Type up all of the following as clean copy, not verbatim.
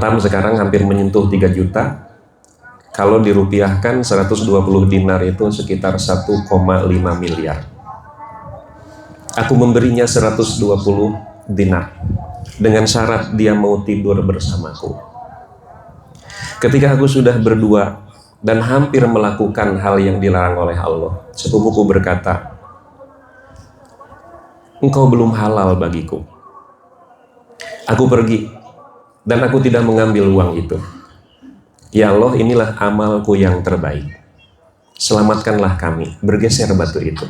Antam sekarang hampir menyentuh 3 juta. Kalau dirupiahkan 120 dinar itu sekitar 1,5 miliar. Aku memberinya 120 dinar dengan syarat dia mau tidur bersamaku. Ketika aku sudah berdua dan hampir melakukan hal yang dilarang oleh Allah, sepupuku berkata, engkau belum halal bagiku. Aku pergi dan aku tidak mengambil uang itu. Ya Allah, inilah amalku yang terbaik. Selamatkanlah kami. Bergeser batu itu.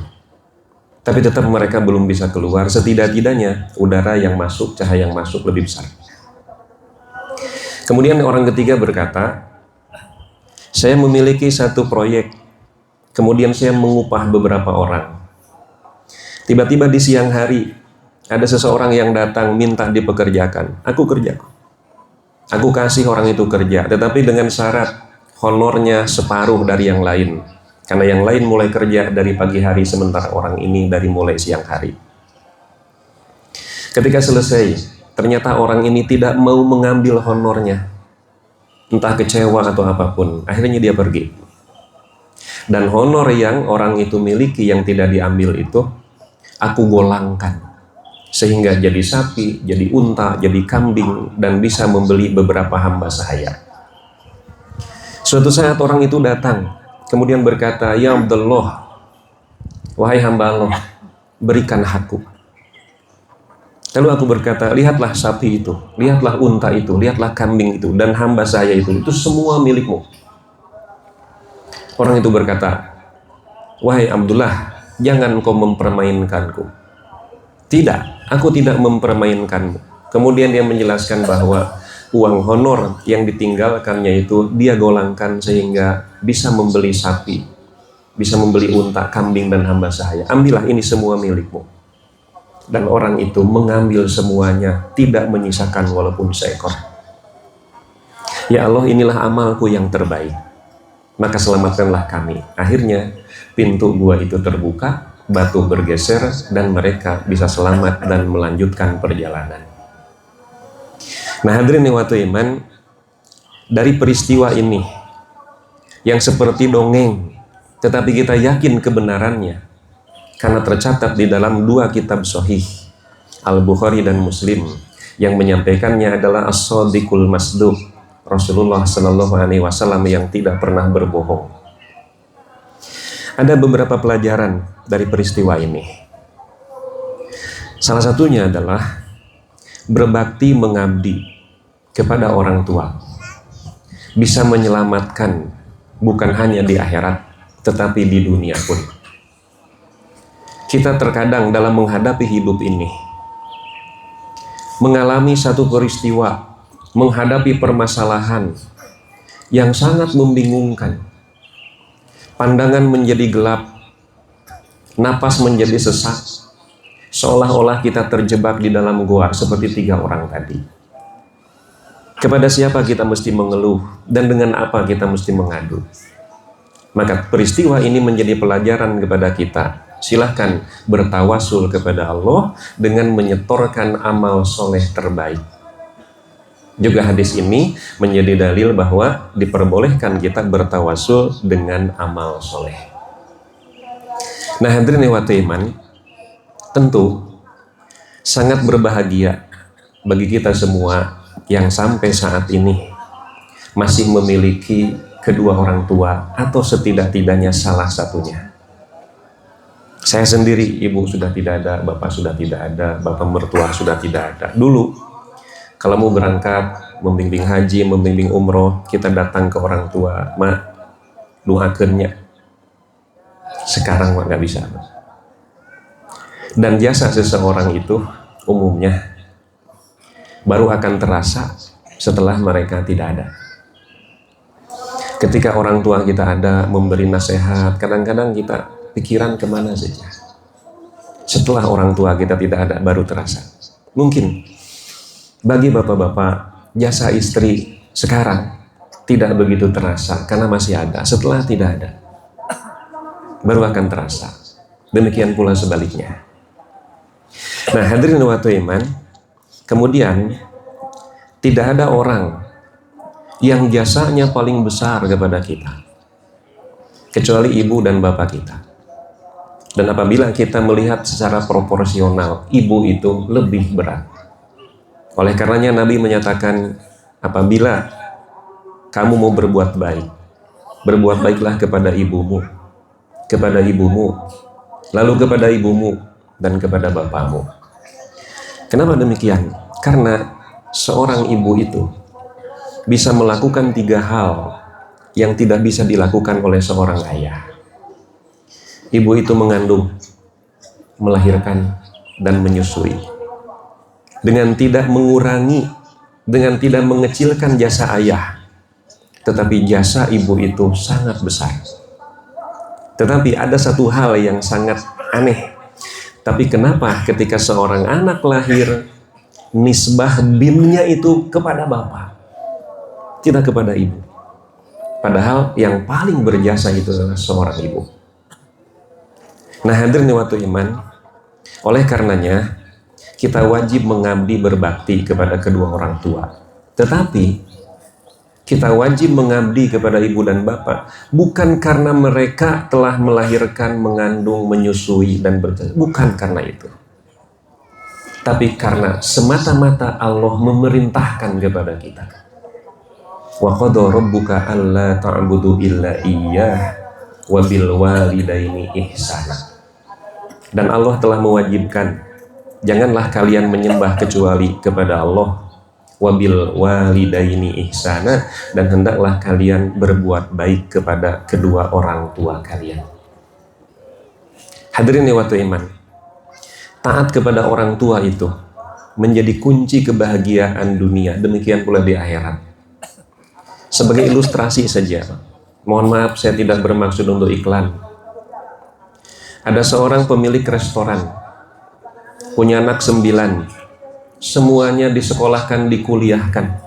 Tapi tetap mereka belum bisa keluar. Setidak-tidaknya udara yang masuk, cahaya yang masuk lebih besar. Kemudian orang ketiga berkata, saya memiliki satu proyek. Kemudian saya mengupah beberapa orang. Tiba-tiba di siang hari ada seseorang yang datang minta dipekerjakan. Aku kerjakan. Aku kasih orang itu kerja, tetapi dengan syarat honornya separuh dari yang lain. Karena yang lain mulai kerja dari pagi hari, sementara orang ini dari mulai siang hari. Ketika selesai, ternyata orang ini tidak mau mengambil honornya. Entah kecewa atau apapun, akhirnya dia pergi. Dan honor yang orang itu miliki yang tidak diambil itu, aku golangkan. Sehingga jadi sapi, jadi unta, jadi kambing, dan bisa membeli beberapa hamba sahaya. Suatu saat orang itu datang, kemudian berkata, ya Abdullah, wahai hamba Allah, berikan hakku. Lalu aku berkata, lihatlah sapi itu, lihatlah unta itu, lihatlah kambing itu, dan hamba saya itu semua milikmu. Orang itu berkata, wahai Abdullah, jangan kau mempermainkanku. Tidak, aku tidak mempermainkanmu. Kemudian dia menjelaskan bahwa uang honor yang ditinggalkannya itu dia golangkan sehingga bisa membeli sapi, bisa membeli unta, kambing, dan hamba sahaya. Ambillah, ini semua milikmu. Dan orang itu mengambil semuanya, tidak menyisakan walaupun seekor. Ya Allah, inilah amalku yang terbaik, maka selamatkanlah kami. Akhirnya pintu gua itu terbuka, batu bergeser, dan mereka bisa selamat dan melanjutkan perjalanan. Nah hadirin waktu iman, dari peristiwa ini yang seperti dongeng, tetapi kita yakin kebenarannya karena tercatat di dalam 2 kitab sahih, Al-Bukhari dan Muslim, yang menyampaikannya adalah As-Shadiqul Masduq, Rasulullah Shallallahu Alaihi Wasallam yang tidak pernah berbohong. Ada beberapa pelajaran dari peristiwa ini. Salah satunya adalah berbakti mengabdi kepada orang tua bisa menyelamatkan bukan hanya di akhirat tetapi di dunia pun. Kita terkadang dalam menghadapi hidup ini mengalami satu peristiwa, menghadapi permasalahan yang sangat membingungkan. Pandangan menjadi gelap, napas menjadi sesak, seolah-olah kita terjebak di dalam gua seperti 3 orang tadi. Kepada siapa kita mesti mengeluh dan dengan apa kita mesti mengadu? Maka peristiwa ini menjadi pelajaran kepada kita. Silahkan bertawasul kepada Allah dengan menyetorkan amal soleh terbaik. Juga hadis ini menjadi dalil bahwa diperbolehkan kita bertawasul dengan amal soleh. Nah hadirin wa iman, tentu sangat berbahagia bagi kita semua yang sampai saat ini masih memiliki kedua orang tua atau setidak-tidaknya salah satunya. Saya sendiri, ibu sudah tidak ada, bapak sudah tidak ada, bapak mertua sudah tidak ada. Dulu kalau mau berangkat, membimbing haji, membimbing umroh, kita datang ke orang tua, mak, doakannya. Sekarang mak nggak bisa. Dan jasa seseorang itu umumnya baru akan terasa setelah mereka tidak ada. Ketika orang tua kita ada, memberi nasihat, kadang-kadang kita pikiran kemana saja. Setelah orang tua kita tidak ada, baru terasa. Mungkin bagi bapak-bapak, jasa istri sekarang tidak begitu terasa karena masih ada. Setelah tidak ada, baru akan terasa. Demikian pula sebaliknya. Nah hadirin wa iman, kemudian tidak ada orang yang jasanya paling besar kepada kita, kecuali ibu dan bapak kita. Dan apabila kita melihat secara proporsional, ibu itu lebih berat. Oleh karenanya Nabi menyatakan, apabila kamu mau berbuat baik, berbuat baiklah kepada ibumu, lalu kepada ibumu, dan kepada bapakmu. Kenapa demikian? Karena seorang ibu itu bisa melakukan 3 hal yang tidak bisa dilakukan oleh seorang ayah. Ibu itu mengandung, melahirkan, dan menyusui. Dengan tidak mengurangi, dengan tidak mengecilkan jasa ayah, tetapi jasa ibu itu sangat besar. Tetapi ada satu hal yang sangat aneh. Tapi kenapa ketika seorang anak lahir, nisbah bimnya itu kepada bapak, tidak kepada ibu? Padahal yang paling berjasa itu adalah seorang ibu. Nah, hadirin waktu iman, oleh karenanya kita wajib mengabdi berbakti kepada kedua orang tua. Tetapi kita wajib mengabdi kepada ibu dan bapak bukan karena mereka telah melahirkan, mengandung, menyusui, dan berjasa. Bukan karena itu. Tapi karena semata-mata Allah memerintahkan kepada kita. Wa qada rabbuka alla ta'budu illa iyyah wa bil walidaini ihsana. Dan Allah telah mewajibkan, janganlah kalian menyembah kecuali kepada Allah, wabil walidaini ihsana, dan hendaklah kalian berbuat baik kepada kedua orang tua kalian. Hadirin waktu iman, taat kepada orang tua itu menjadi kunci kebahagiaan dunia, demikian pula di akhirat. Sebagai ilustrasi saja, mohon maaf saya tidak bermaksud untuk iklan. Ada seorang pemilik restoran, punya anak 9, semuanya disekolahkan, dikuliahkan,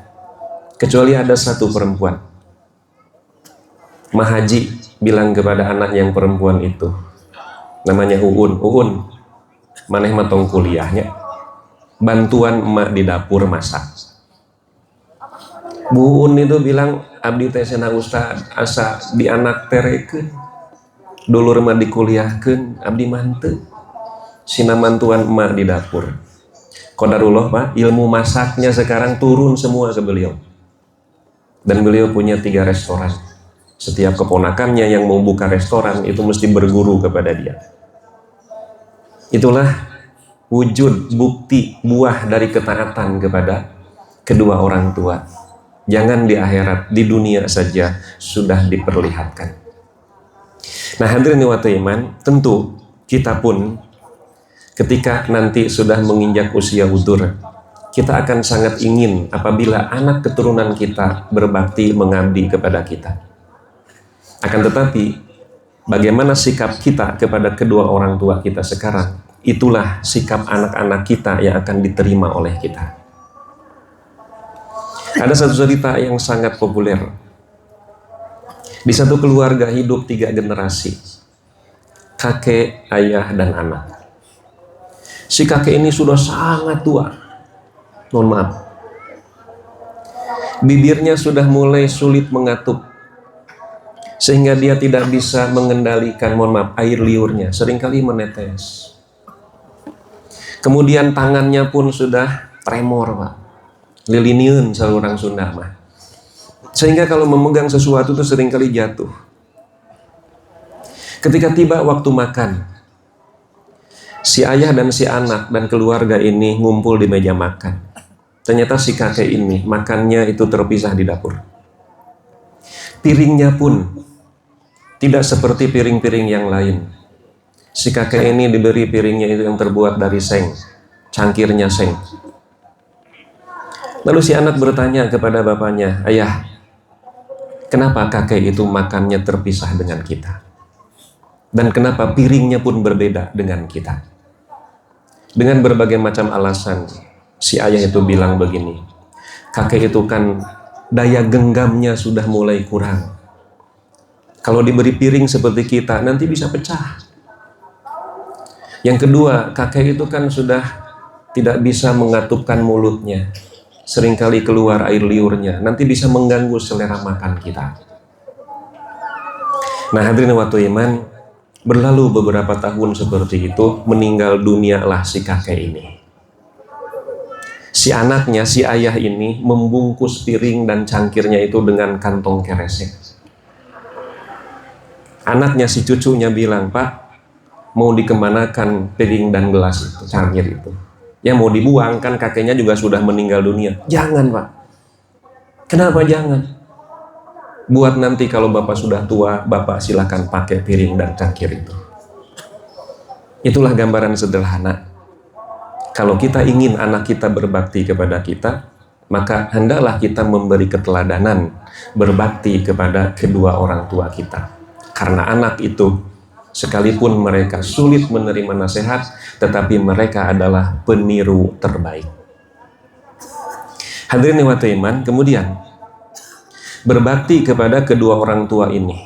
kecuali ada satu perempuan. Mahaji bilang kepada anak yang perempuan itu, namanya Uun, maneh matong kuliahnya, bantuan emak di dapur masak. Bu Uun itu bilang, abdi teh cenah ustad asa di anak terekeun, dulur emak dikuliahkeun, abdi manteu sina mantuan emak di dapur. Qadarullah Pak, ilmu masaknya sekarang turun semua ke beliau. Dan beliau punya 3 restoran. Setiap keponakannya yang mau buka restoran itu mesti berguru kepada dia. Itulah wujud, bukti, buah dari ketaatan kepada kedua orang tua. Jangan di akhirat, di dunia saja sudah diperlihatkan. Nah, hadirin waktu iman, tentu kita pun ketika nanti sudah menginjak usia udur, kita akan sangat ingin apabila anak keturunan kita berbakti mengabdi kepada kita. Akan tetapi, bagaimana sikap kita kepada kedua orang tua kita sekarang, itulah sikap anak-anak kita yang akan diterima oleh kita. Ada satu cerita yang sangat populer. Di satu keluarga hidup 3 generasi, kakek, ayah, dan anak. Si kakek ini sudah sangat tua, mohon maaf, bibirnya sudah mulai sulit mengatup, sehingga dia tidak bisa mengendalikan, mohon maaf, air liurnya, seringkali menetes. Kemudian tangannya pun sudah tremor, Pak, liliniun saluran Sunda mah. Sehingga kalau memegang sesuatu itu seringkali jatuh. Ketika tiba waktu makan, si ayah dan si anak dan keluarga ini ngumpul di meja makan. Ternyata si kakek ini makannya itu terpisah di dapur. Piringnya pun tidak seperti piring-piring yang lain. Si kakek ini diberi piringnya itu yang terbuat dari seng, cangkirnya seng. Lalu si anak bertanya kepada bapaknya, ayah, kenapa kakek itu makannya terpisah dengan kita? Dan kenapa piringnya pun berbeda dengan kita? Dengan berbagai macam alasan, si ayah itu bilang begini, kakek itu kan daya genggamnya sudah mulai kurang. Kalau diberi piring seperti kita, nanti bisa pecah. Yang kedua, kakek itu kan sudah tidak bisa mengatupkan mulutnya. seringkali keluar air liurnya, nanti bisa mengganggu selera makan kita. Nah hadirin waktu iman, berlalu beberapa tahun seperti itu, meninggal dunialah si kakek ini. Si anaknya, si ayah ini membungkus piring dan cangkirnya itu dengan kantong kresek. Anaknya, si cucunya bilang, "Pak, mau dikemanakan piring dan gelas itu, cangkir itu? Ya mau dibuang, kan kakeknya juga sudah meninggal dunia." "Jangan, Pak." "Kenapa jangan?" "Buat nanti kalau Bapak sudah tua, Bapak silakan pakai piring dan cangkir itu." Itulah gambaran sederhana. Kalau kita ingin anak kita berbakti kepada kita, maka hendaklah kita memberi keteladanan berbakti kepada kedua orang tua kita. Karena anak itu, sekalipun mereka sulit menerima nasihat, tetapi mereka adalah peniru terbaik. Hadirin wa iman, kemudian berbakti kepada kedua orang tua ini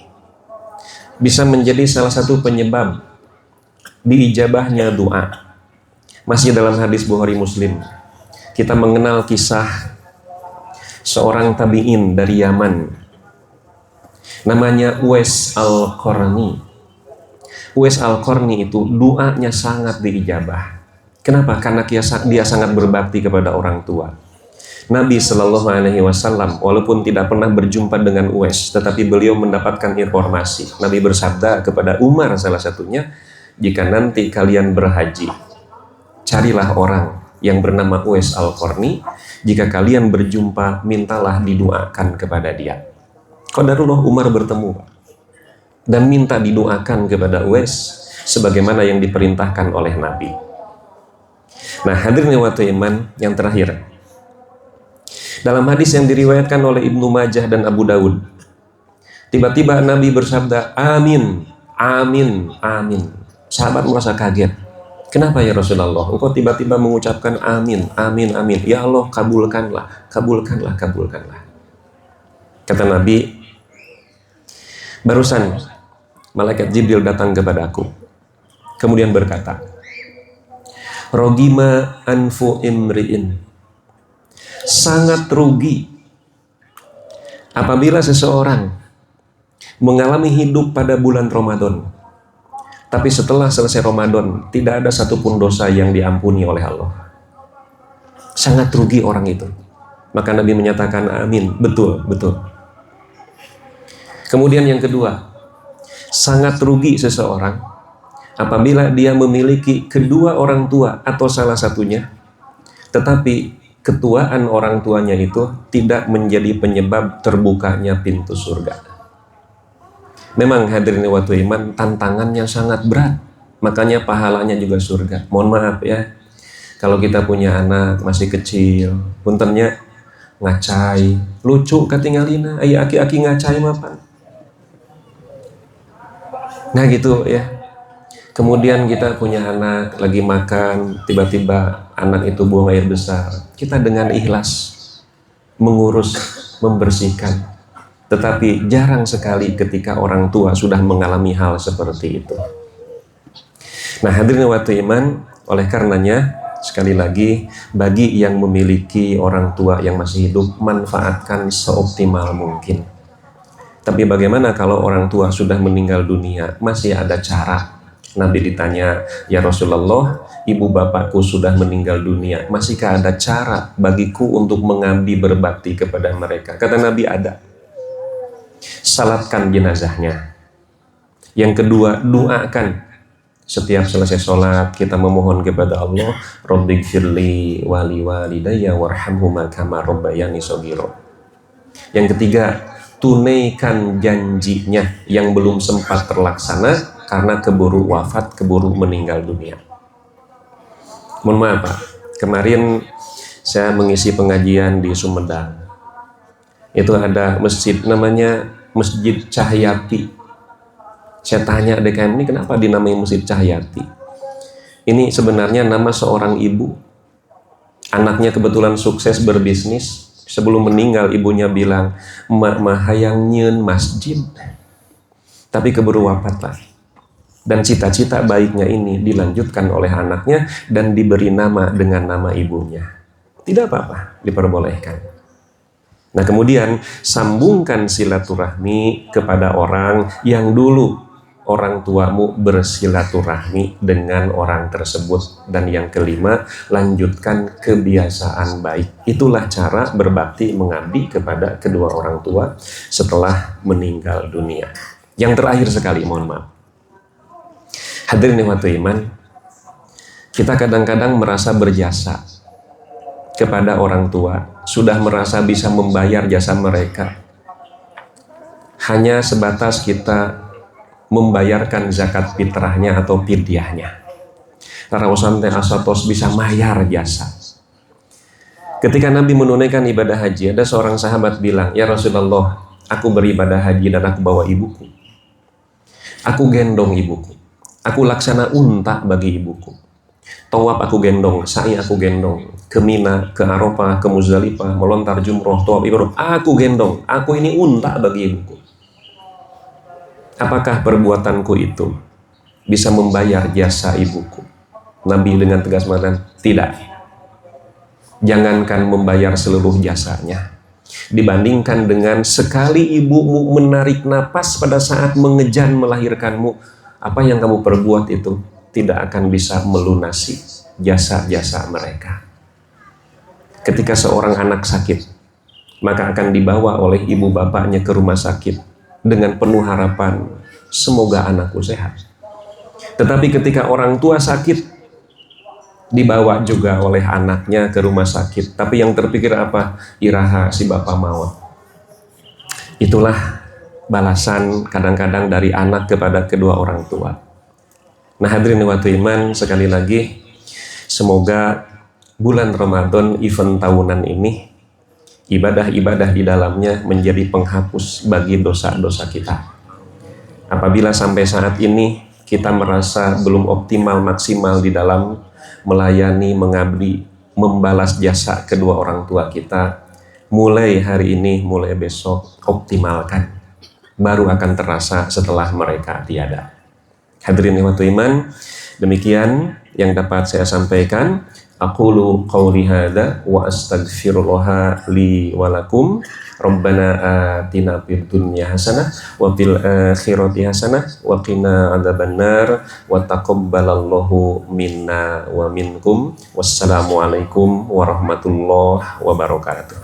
bisa menjadi salah satu penyebab diijabahnya doa. Masih dalam hadis Bukhari Muslim, kita mengenal kisah seorang tabi'in dari Yaman, namanya Uwais Al-Qarni. Uwais Al-Qarni itu doanya sangat diijabah. Kenapa? Karena dia sangat berbakti kepada orang tua. Nabi Shallallahu Alaihi Wasallam walaupun tidak pernah berjumpa dengan Uwais, tetapi beliau mendapatkan informasi. Nabi bersabda kepada Umar salah satunya, "Jika nanti kalian berhaji, carilah orang yang bernama Uwais Al-Qarni. Jika kalian berjumpa, mintalah didoakan kepada dia." Qadarullah Umar bertemu dan minta didoakan kepada Uwais sebagaimana yang diperintahkan oleh Nabi. Nah hadirin wa iman, yang terakhir, dalam hadis yang diriwayatkan oleh Ibnu Majah dan Abu Dawud, tiba-tiba Nabi bersabda, "Amin, amin, amin." Sahabat merasa kaget. "Kenapa ya Rasulullah? Engkau tiba-tiba mengucapkan amin, amin, amin. Ya Allah, kabulkanlah, kabulkanlah, kabulkanlah." Kata Nabi, "Barusan malaikat Jibril datang kepadaku, kemudian berkata, Rogima anfu imri'in, sangat rugi apabila seseorang mengalami hidup pada bulan Ramadan, tapi setelah selesai Ramadan tidak ada satupun dosa yang diampuni oleh Allah. Sangat rugi orang itu." Maka Nabi menyatakan amin, betul, betul. Kemudian yang kedua, sangat rugi seseorang apabila dia memiliki kedua orang tua atau salah satunya, tetapi ketuaan orang tuanya itu tidak menjadi penyebab terbukanya pintu surga. Memang hadirin wa iman, tantangannya sangat berat, makanya pahalanya juga surga. Mohon maaf ya, kalau kita punya anak masih kecil, puntennya ngacai, lucu katingalina, aya aki-aki ngacai mapan. Nah gitu ya. Kemudian kita punya anak lagi makan, tiba-tiba anak itu buang air besar. Kita dengan ikhlas mengurus, membersihkan. Tetapi jarang sekali ketika orang tua sudah mengalami hal seperti itu. Nah hadirin wa iman, oleh karenanya sekali lagi, bagi yang memiliki orang tua yang masih hidup, manfaatkan seoptimal mungkin. Tapi bagaimana kalau orang tua sudah meninggal dunia? Masih ada cara. Nabi ditanya, "Ya Rasulullah, ibu bapakku sudah meninggal dunia, masihkah ada cara bagiku untuk mengabdi berbakti kepada mereka?" Kata Nabi, ada. Salatkan jenazahnya. Yang kedua, doakan. Setiap selesai sholat, kita memohon kepada Allah, Rabbighfirli wali walidayya warhamhuma kama rabbayani shaghira. Yang ketiga, tunaikan janjinya yang belum sempat terlaksana karena keburu wafat, keburu meninggal dunia. Mohon maaf Pak, kemarin saya mengisi pengajian di Sumedang. Itu ada masjid namanya Masjid Cahyati. Saya tanya DKM, ini kenapa dinamai Masjid Cahyati? Ini sebenarnya nama seorang ibu. Anaknya kebetulan sukses berbisnis. Sebelum meninggal ibunya bilang, "Emak hayang nyeun masjid." Tapi keburu wafat lah. Dan cita-cita baiknya ini dilanjutkan oleh anaknya dan diberi nama dengan nama ibunya. Tidak apa-apa, diperbolehkan. Nah kemudian sambungkan silaturahmi kepada orang yang dulu orang tuamu bersilaturahmi dengan orang tersebut. Dan yang kelima, lanjutkan kebiasaan baik. Itulah cara berbakti mengabdi kepada kedua orang tua setelah meninggal dunia. Yang terakhir sekali, mohon maaf. Hadirin nikmati iman, kita kadang-kadang merasa berjasa kepada orang tua, sudah merasa bisa membayar jasa mereka. Hanya sebatas kita membayarkan zakat fitrahnya atau fidyahnya. Tarawasan teh asatos bisa mayar jasa. Ketika Nabi menunaikan ibadah haji, ada seorang sahabat bilang, "Ya Rasulullah, aku beribadah haji dan aku bawa ibuku. Aku gendong ibuku. Aku laksana unta bagi ibuku. Tawaf aku gendong, sa'i aku gendong, ke Mina, ke Arafah, ke Muzdalifah, melontar jumroh, tawaf ifrad, aku gendong. Aku ini unta bagi ibuku. Apakah perbuatanku itu bisa membayar jasa ibuku?" Nabi dengan tegas mengatakan, tidak. Jangankan membayar seluruh jasanya, dibandingkan dengan sekali ibumu menarik napas pada saat mengejan melahirkanmu, apa yang kamu perbuat itu tidak akan bisa melunasi jasa-jasa mereka. Ketika seorang anak sakit, maka akan dibawa oleh ibu bapaknya ke rumah sakit dengan penuh harapan, semoga anakku sehat. Tetapi ketika orang tua sakit, dibawa juga oleh anaknya ke rumah sakit, tapi yang terpikir apa? Iraha si bapak mawat. Itulah balasan kadang-kadang dari anak kepada kedua orang tua. Nah hadirin waktu iman, sekali lagi semoga bulan Ramadan event tahunan ini, ibadah-ibadah di dalamnya menjadi penghapus bagi dosa-dosa kita. Apabila sampai saat ini kita merasa belum optimal maksimal di dalam melayani, mengabdi, membalas jasa kedua orang tua kita, mulai hari ini, mulai besok optimalkan, baru akan terasa setelah mereka tiada. Hadirin waktu iman, demikian yang dapat saya sampaikan. Aqulu qawli hadza wa astaghfirullah li wa lakum. Rabbana atina fid dunya hasanah wa fil akhirati hasanah wa qina adzabannar wa taqabbalallahu minna wa minkum. Wassalamualaikum warahmatullahi wabarakatuh.